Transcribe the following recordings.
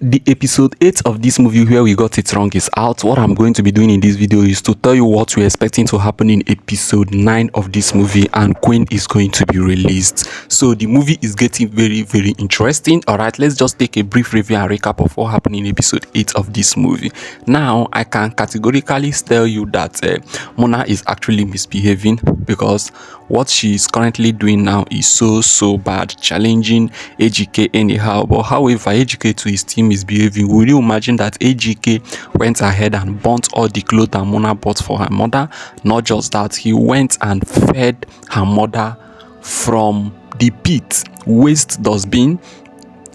The episode 8 of this movie where we got it wrong is out. What I'm going to be doing in this video is to tell you what we're expecting to happen in episode 9 of this movie, and Queen is going to be released. So the movie is getting very interesting. Alright, let's just take a brief review and recap of what happened in episode 8 of this movie. Now, I can categorically tell you that Mona is actually misbehaving, because what she is currently doing now is so bad, challenging AGK anyhow. But however, AGK to his team is behaving. Will you imagine that AGK went ahead and burnt all the clothes that Mona bought for her mother? Not just that, he went and fed her mother from the pit, waste dustbin.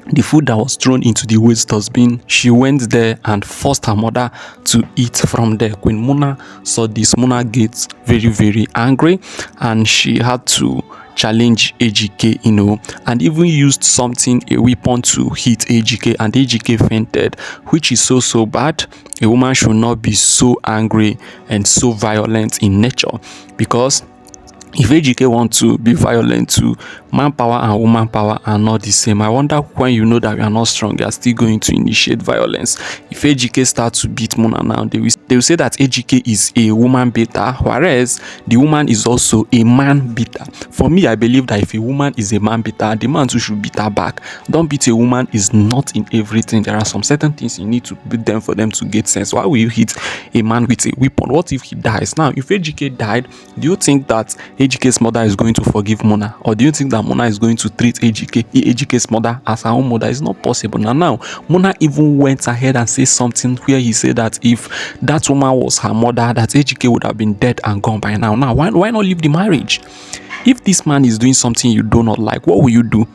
The food that was thrown into the waste dustbin, she went there and forced her mother to eat from there. When Mona saw this, Mona gets very angry, and she had to challenge AGK, and even used something, a weapon, to hit AGK, and AGK fainted, which is so bad. A woman should not be so angry and so violent in nature, because if AGK want to be violent too, manpower and woman power are not the same. I wonder, when you know that we are not strong, you are still going to initiate violence. If AGK starts to beat Mona now, they will say that AGK is a woman beater, whereas the woman is also a man beater. For me, I believe that if a woman is a man beater, the man too should beat her back. Don't beat a woman is not in everything. There are some certain things you need to beat them for them to get sense. Why will you hit a man with a weapon? What if he dies? Now, if AGK died, do you think that AGK's mother is going to forgive Mona? Or do you think that Mona is going to treat AGK's mother as her own mother? It's not possible. Now, Mona even went ahead and said something where he said that if that woman was her mother, that AGK would have been dead and gone by now. Now, why not leave the marriage? If this man is doing something you do not like, what will you do?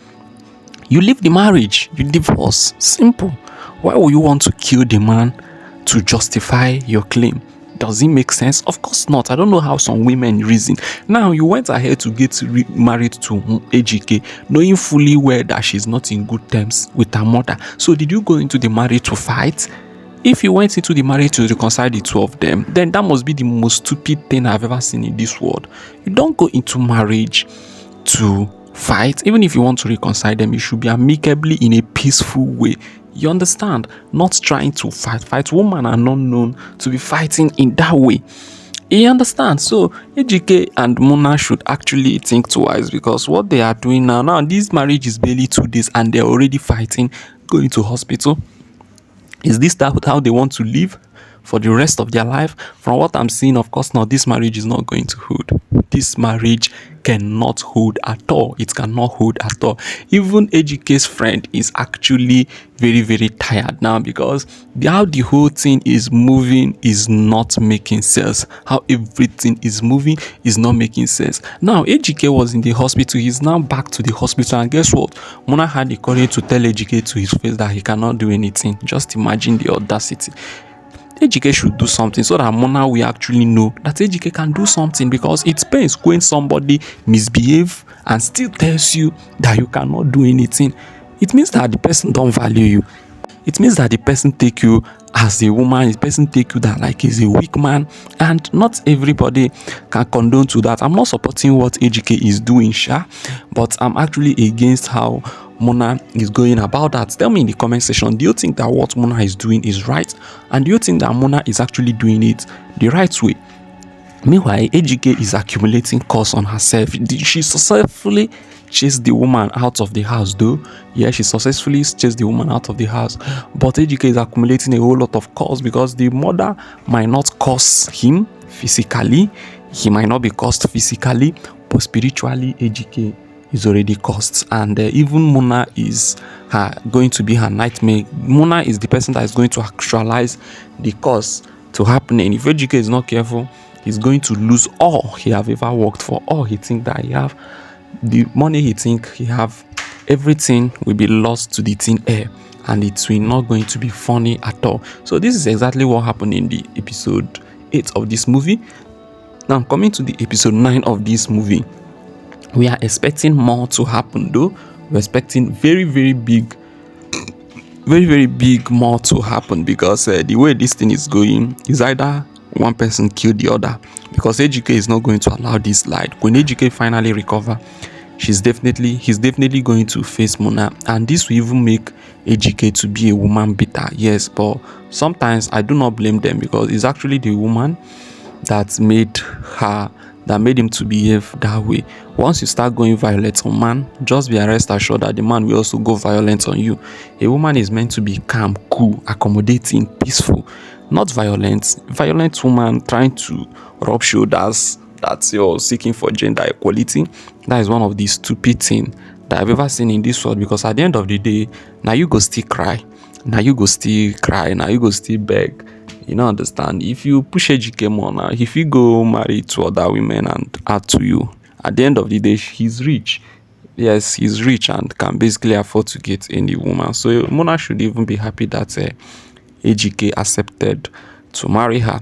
You leave the marriage, you divorce. Simple. Why would you want to kill the man to justify your claim? Does it make sense? Of course not. I don't know how some women reason. Now, you went ahead to get married to AGK, knowing fully well that she's not in good terms with her mother. So did you go into the marriage to fight? If you went into the marriage to reconcile the two of them, then that must be the most stupid thing I've ever seen in this world. You don't go into marriage to fight. Even if you want to reconcile them, it should be amicably, in a peaceful way. You understand? Not trying to fight. Women are not known to be fighting in that way. You understand? So AGK and Mona should actually think twice, because what they are doing now, this marriage is barely 2 days and they're already fighting, going to hospital. Is this how they want to live for the rest of their life? From what I'm seeing, of course, now this marriage is not going to hold. This marriage cannot hold at all. It cannot hold at all. Even AGK's friend is actually very tired now, because how the whole thing is moving is not making sense. How everything is moving is not making sense. Now, AGK was in the hospital. He's now back to the hospital, and guess what? Mona had the courage to tell AGK to his face that he cannot do anything. Just imagine the audacity. AGK should do something so that Mona will actually know that AGK can do something, because it pains when somebody misbehave and still tells you that you cannot do anything. It means that the person don't value you. It means that the person take you as a woman, the person take you that like he's a weak man, and not everybody can condone to that. I'm not supporting what AGK is doing, but I'm actually against how Mona is going about that. Tell me in the comment section, do you think that what Mona is doing is right? And do you think that Mona is actually doing it the right way? Meanwhile, AGK is accumulating costs on herself. She successfully chased the woman out of the house, though. Yeah, she successfully chased the woman out of the house. But AGK is accumulating a whole lot of costs, because the mother might not cost him physically. He might not be cost physically, but spiritually, AGK is already costs. And even Mona is going to be her nightmare. Mona is the person that is going to actualize the cost to happening. If AGK is not careful, he's going to lose all he have ever worked for, all he think that he have, the money he think he have. Everything will be lost to the thin air, and it will not going to be funny at all. So this is exactly what happened in the episode 8 of this movie. Now, coming to the episode 9 of this movie, we are expecting more to happen, though. We're expecting very big more to happen, because the way this thing is going is either one person kill the other, because AGK is not going to allow this slide. When AGK finally recover, he's definitely going to face Mona, and this will even make Ejike to be a woman beater. Yes, but sometimes I do not blame them, because it's actually the woman that made him to behave that way. Once you start going violent on man, just be rest assured that the man will also go violent on you. A woman is meant to be calm, cool, accommodating, peaceful, not violent. Violent woman trying to rub shoulders, that you're seeking for gender equality. That is one of the stupid things that I've ever seen in this world, because at the end of the day, now you go still cry, now you go still beg. You don't understand. If you push Ejike more now, if you go marry to other women and add to you, at the end of the day, he's rich. Yes, he's rich and can basically afford to get any woman. So Mona should even be happy that Ejike accepted to marry her.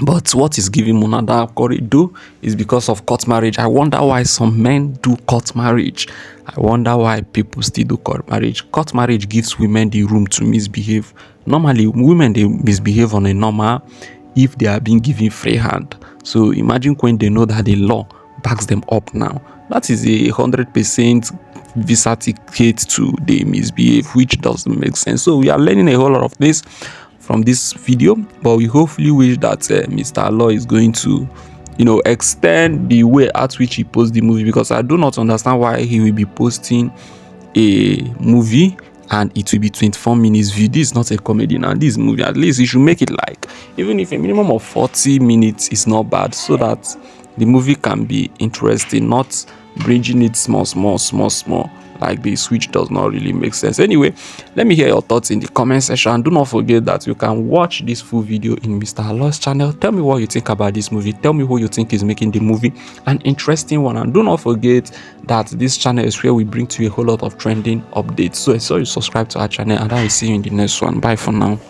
But what is giving Mona that courage though is because of court marriage. I wonder why some men do court marriage. I wonder why people still do court marriage. Court marriage gives women the room to misbehave. Normally, women, they misbehave on a normal if they are being given free hand. So imagine when they know that the law backs them up now. That is a 100% visa ticket to the misbehave, which doesn't make sense. So we are learning a whole lot of this from this video, but we hopefully wish that Mr. ALOY is going to extend the way at which he posts the movie, because I do not understand why he will be posting a movie and it will be 24 minutes view. This is not a comedy now. This movie, at least you should make it like, even if a minimum of 40 minutes is not bad, so that the movie can be interesting, not bringing it small, like this, which does not really make sense. Anyway, let me hear your thoughts in the comment section, and do not forget that you can watch this full video in Mr. ALOY's channel. Tell me what you think about this movie. Tell me who you think is making the movie an interesting one, and do not forget that this channel is where we bring to you a whole lot of trending updates. So you subscribe to our channel, and I will see you in the next one. Bye for now.